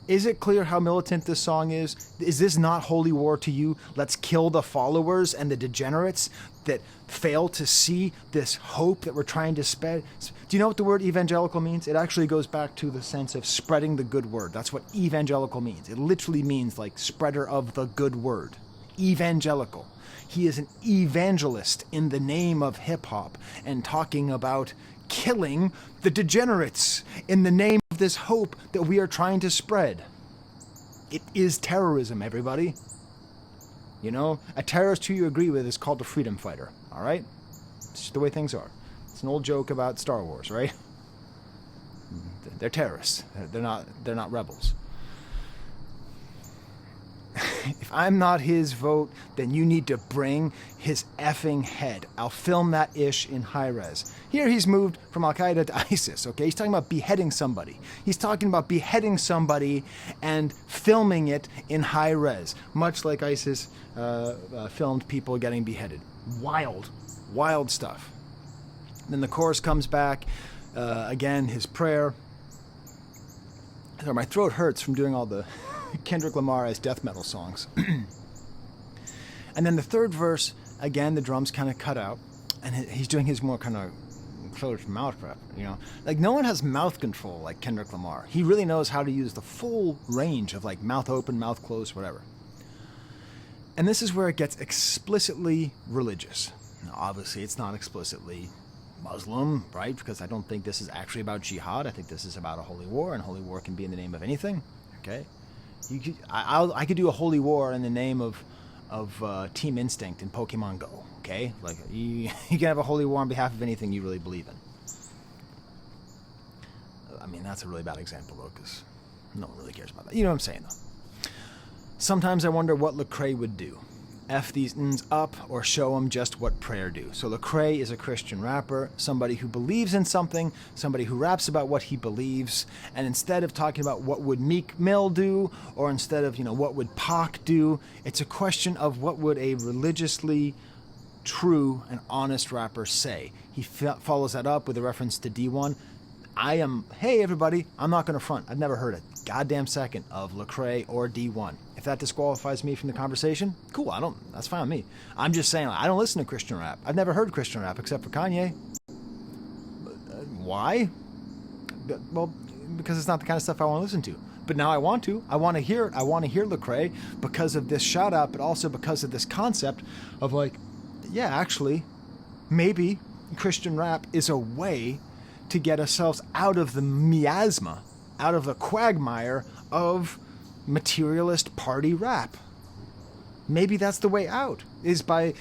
Is it clear how militant this song is? Is this not holy war to you? Let's kill the followers and the degenerates that fail to see this hope that we're trying to spread. Do you know what the word evangelical means? It actually goes back to the sense of spreading the good word. That's what evangelical means. It literally means like spreader of the good word. Evangelical. He is an evangelist in the name of hip-hop and talking about killing the degenerates in the name of this hope that we are trying to spread. It is terrorism, everybody. A terrorist who you agree with is called a freedom fighter, all right? It's just the way things are. It's an old joke about Star Wars, right? They're terrorists. They're not rebels. If I'm not his vote, then you need to bring his effing head. I'll film that ish in high res. Here he's moved from Al-Qaeda to ISIS, okay? He's talking about beheading somebody. He's talking about beheading somebody and filming it in high res, much like ISIS filmed people getting beheaded. Wild stuff. Then the chorus comes back. Again, his prayer. Sorry, my throat hurts from doing all the Kendrick Lamar as death metal songs. And then the third verse, again, the drums kind of cut out, and he's doing his more kind of closed mouth rap, Like, no one has mouth control like Kendrick Lamar. He really knows how to use the full range of, like, mouth open, mouth closed, whatever. And this is where it gets explicitly religious. Now, obviously, it's not explicitly Muslim, right? Because I don't think this is actually about jihad. I think this is about a holy war, and holy war can be in the name of anything, okay? I could do a holy war in the name of Team Instinct in Pokemon Go. Okay, like you can have a holy war on behalf of anything you really believe in. I mean, that's a really bad example though, because no one really cares about that. You know what I'm saying though. Sometimes I wonder what Lecrae would do. F these n's up or show them just what prayer do. So Lecrae is a Christian rapper, somebody who believes in something, somebody who raps about what he believes, and instead of talking about what would Meek Mill do, or instead of, what would Pac do, it's a question of what would a religiously true and honest rapper say. He follows that up with a reference to D1. Hey everybody, I'm not going to front. I've never heard a goddamn second of Lecrae or D1. If that disqualifies me from the conversation, cool, that's fine with me. I'm just saying, I don't listen to Christian rap. I've never heard Christian rap except for Kanye. Why? Well, because it's not the kind of stuff I want to listen to. But now I want to. I want to hear it. I want to hear Lecrae because of this shout out, but also because of this concept of like, yeah, actually, maybe Christian rap is a way to get ourselves out of the miasma, out of the quagmire of materialist party rap. Maybe that's the way out, is by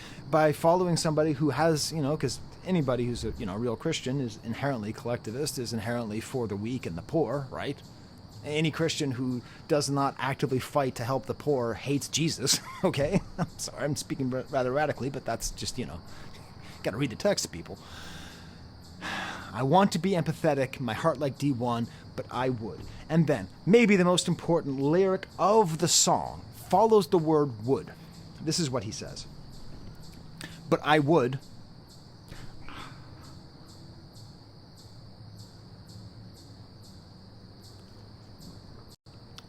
following somebody who has, because anybody who's a real Christian is inherently collectivist, is inherently for the weak and the poor, right? Any Christian who does not actively fight to help the poor hates Jesus, okay? I'm sorry, I'm speaking rather radically, but that's just, got to read the text, people. I want to be empathetic, my heart like D1, but I would. And then, maybe the most important lyric of the song follows the word would. This is what he says. But I would.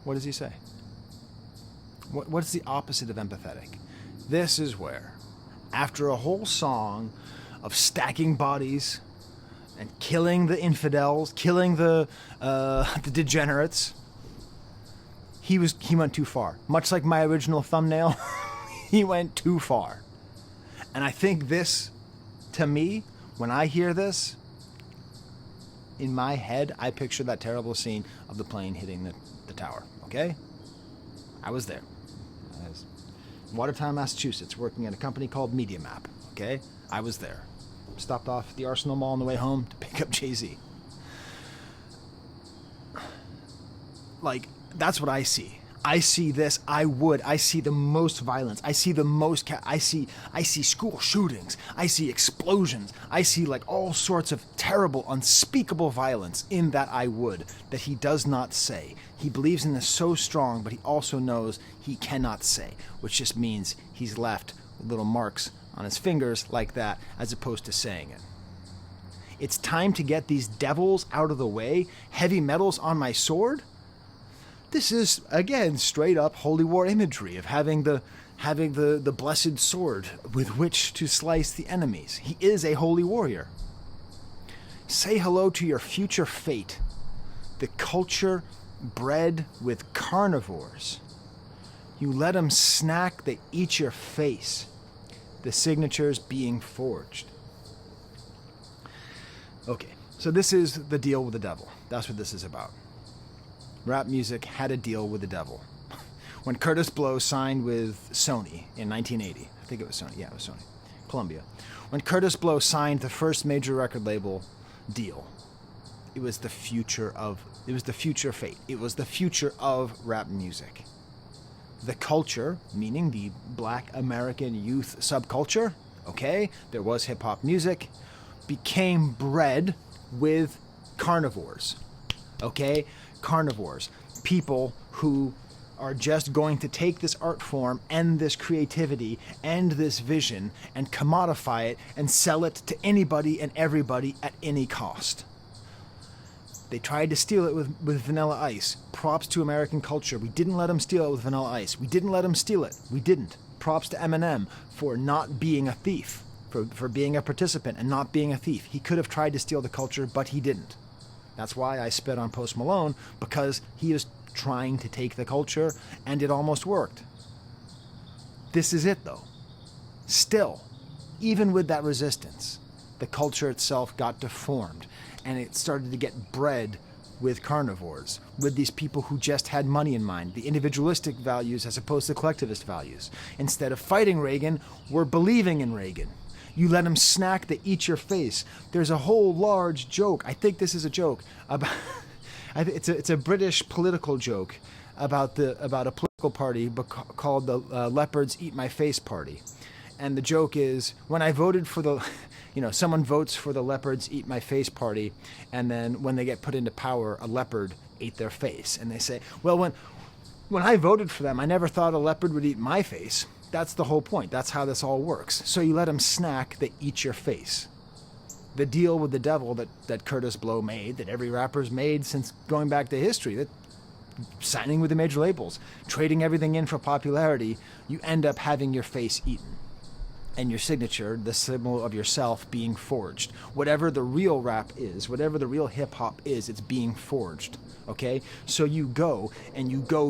What does he say? What's the opposite of empathetic? This is where, after a whole song of stacking bodies and killing the infidels, killing the degenerates, he went too far. Much like my original thumbnail, he went too far. And I think this, to me, when I hear this, in my head, I picture that terrible scene of the plane hitting the tower, okay? I was there. I was in Watertown, Massachusetts, working at a company called Media Map, okay? I was there. Stopped off at the Arsenal Mall on the way home to pick up Jay-Z. Like, that's what I see. I see this. I see the most violence. I see the most. I see school shootings. I see explosions. I see like all sorts of terrible, unspeakable violence in that I would that he does not say. He believes in this so strong, but he also knows he cannot say, which just means he's left with little marks on his fingers like that, as opposed to saying it. It's time to get these devils out of the way. Heavy metals on my sword. This is, again, straight up holy war imagery of having the blessed sword with which to slice the enemies. He is a holy warrior. Say hello to your future fate. The culture bred with carnivores. You let them snack, they eat your face. The signatures being forged. Okay, so this is the deal with the devil. That's what this is about. Rap music had a deal with the devil. When Curtis Blow signed with Sony in 1980, I think it was Sony, yeah, it was Sony, Columbia. When Curtis Blow signed the first major record label deal, it was the future fate. It was the future of rap music. The culture, meaning the black American youth subculture, okay, there was hip-hop music, became bred with carnivores, okay? Carnivores, people who are just going to take this art form and this creativity and this vision and commodify it and sell it to anybody and everybody at any cost. They tried to steal it with Vanilla Ice. Props to American culture. We didn't let them steal it with Vanilla Ice. We didn't let them steal it. We didn't. Props to Eminem for not being a thief, for being a participant and not being a thief. He could have tried to steal the culture, but he didn't. That's why I spit on Post Malone, because he was trying to take the culture, and it almost worked. This is it, though. Still, even with that resistance, the culture itself got deformed, and it started to get bred with carnivores, with these people who just had money in mind, the individualistic values as opposed to collectivist values. Instead of fighting Reagan, we're believing in Reagan. You let them snack, they eat your face. There's a whole large joke. I think this is a joke about. It's a British political joke about a political party called the Leopards Eat My Face Party, and the joke is when I voted for the, someone votes for the Leopards Eat My Face Party, and then when they get put into power, a leopard ate their face, and they say, well, when I voted for them, I never thought a leopard would eat my face. That's the whole point. That's how this all works. So you let them snack, they eat your face. The deal with the devil that Curtis Blow made, that every rapper's made since going back to history, that signing with the major labels, trading everything in for popularity, you end up having your face eaten. And your signature, the symbol of yourself, being forged. Whatever the real rap is, whatever the real hip-hop is, it's being forged. Okay? So you go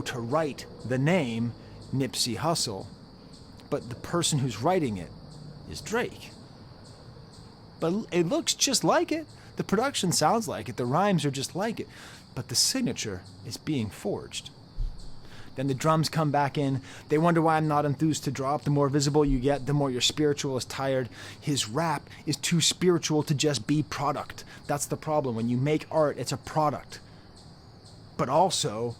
to write the name Nipsey Hussle, but the person who's writing it is Drake. But it looks just like it. The production sounds like it. The rhymes are just like it. But the signature is being forged. Then the drums come back in. They wonder why I'm not enthused to drop. The more visible you get, the more your spiritual is tired. His rap is too spiritual to just be product. That's the problem. When you make art, it's a product. But also,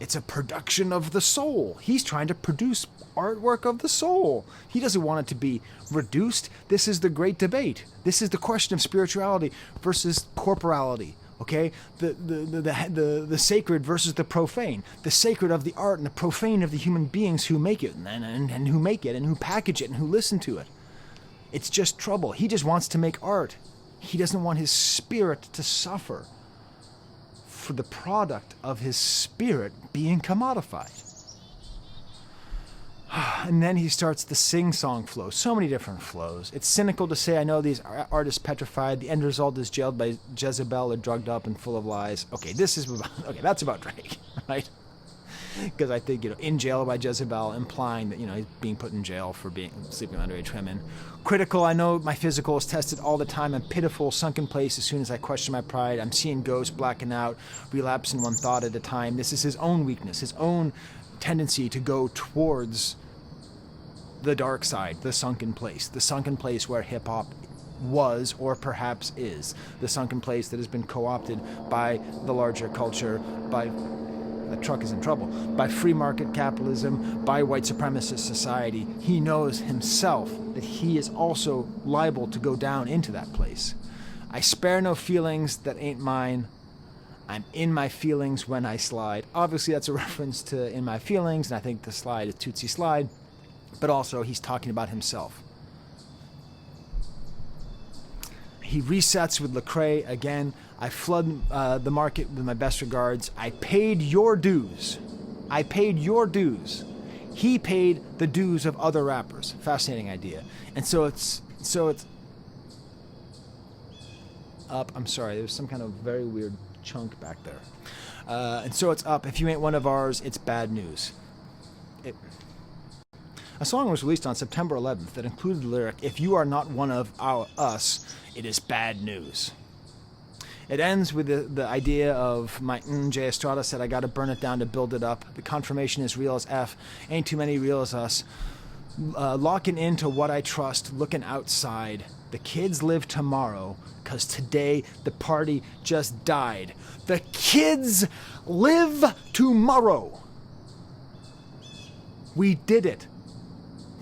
it's a production of the soul. He's trying to produce artwork of the soul. He doesn't want it to be reduced. This is the great debate. This is the question of spirituality versus corporality. Okay, the sacred versus the profane, the sacred of the art and the profane of the human beings who make it and who make it and who package it and who listen to it. It's just trouble. He just wants to make art. He doesn't want his spirit to suffer for the product of his spirit being commodified. And then he starts the sing-song flow. So many different flows. It's cynical to say I know these artists petrified. The end result is jailed by Jezebel or drugged up and full of lies. Okay, that's about Drake, right? Because I think, in jail by Jezebel, implying that, he's being put in jail for sleeping with underage women. Critical, I know my physical is tested all the time. I'm pitiful, sunk in place as soon as I question my pride. I'm seeing ghosts, blacking out, relapsing one thought at a time. This is his own weakness, his own tendency to go towards the dark side, the sunken place where hip-hop was or perhaps is, the sunken place that has been co-opted by the larger culture, by the truck is in trouble, by free market capitalism, by white supremacist society. He knows himself that he is also liable to go down into that place. I spare no feelings that ain't mine. I'm in my feelings when I slide. Obviously, that's a reference to In My Feelings, and I think the slide is Tootsie Slide. But also, he's talking about himself. He resets with Lecrae again. I flood the market with my best regards. I paid your dues. I paid your dues. He paid the dues of other rappers. Fascinating idea. And so it's up. I'm sorry, there's some kind of very weird chunk back there. And so it's up. If you ain't one of ours, it's bad news. A song was released on September 11th that included the lyric, if you are not one of us, it is bad news. It ends with the idea of my Jay Estrada said, I gotta burn it down to build it up. The confirmation is real as F. Ain't too many real as us. Locking into what I trust, looking outside. The kids live tomorrow, 'cause today the party just died. The kids live tomorrow. We did it.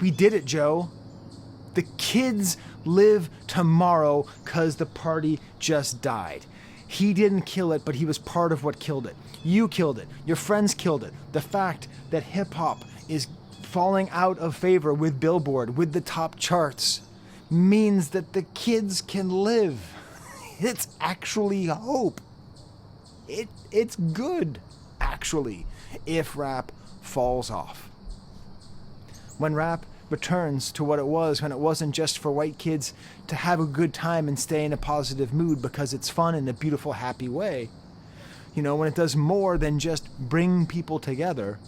We did it, Joe. The kids live tomorrow because the party just died. He didn't kill it, but he was part of what killed it. You killed it. Your friends killed it. The fact that hip-hop is falling out of favor with Billboard, with the top charts, means that the kids can live. It's actually hope. It's good, actually, if rap falls off. When rap returns to what it was when it wasn't just for white kids to have a good time and stay in a positive mood because it's fun in a beautiful, happy way. When it does more than just bring people together,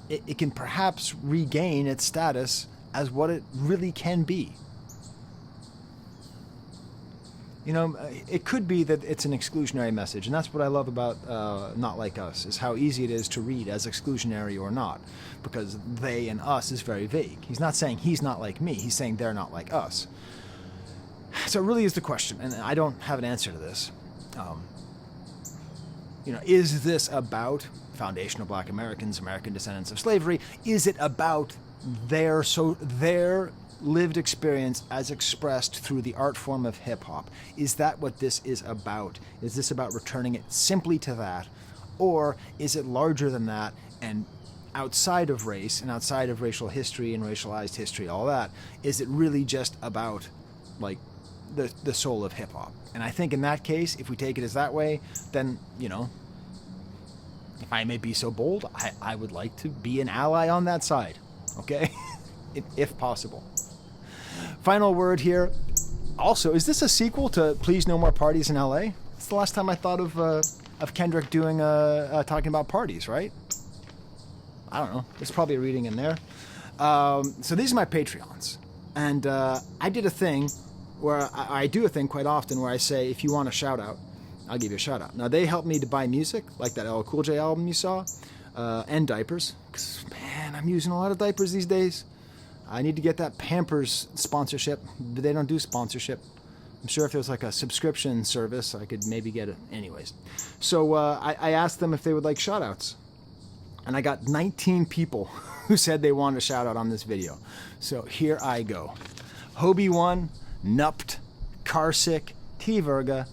it can perhaps regain its status as what it really can be. You know, it could be that it's an exclusionary message, and that's what I love about Not Like Us, is how easy it is to read as exclusionary or not, because they and us is very vague. He's not saying he's not like me, he's saying they're not like us. So it really is the question, and I don't have an answer to this. You know, is this about foundational Black Americans, American descendants of slavery? Is it about their lived experience as expressed through the art form of hip-hop? Is that what this is about? Is this about returning it simply to that? Or is it larger than that and outside of race and outside of racial history and racialized history, all that? Is it really just about, like, the soul of hip-hop? And I think in that case, if we take it as that way, then, you know, if I may be so bold, I would like to be an ally on that side, okay? if possible. Final word here. Also, is this a sequel to Please No More Parties in LA? It's the last time I thought of Kendrick doing talking about parties, right? I don't know. There's probably a reading in there. So these are my Patreons. And I did a thing where I do a thing quite often where I say, if you want a shout out, I'll give you a shout out. Now, they helped me to buy music, like that LL Cool J album you saw, and diapers. Because, man, I'm using a lot of diapers these days. I need to get that Pampers sponsorship, but they don't do sponsorship. I'm sure if there was like a subscription service, I could maybe get it. Anyways. So I asked them if they would like shout outs. And I got 19 people who said they wanted a shout out on this video. So here I go. Hobie1, Nupt, Carsick, T. Verga,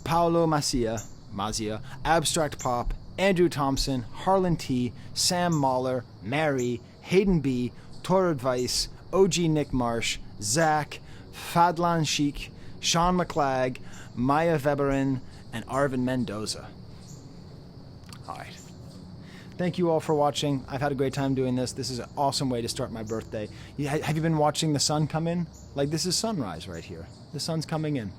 Paolo Mazia, Abstract Pop, Andrew Thompson, Harlan T, Sam Mahler, Mary, Hayden B, Torrid Weiss, OG Nick Marsh, Zach, Fadlan Sheik, Sean McClag, Maya Weberin, and Arvin Mendoza. All right. Thank you all for watching. I've had a great time doing this. This is an awesome way to start my birthday. Have you been watching the sun come in? Like, this is sunrise right here. The sun's coming in.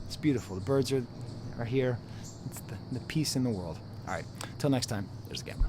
It's beautiful. The birds are here. It's the peace in the world. All right. Till next time, there's the camera.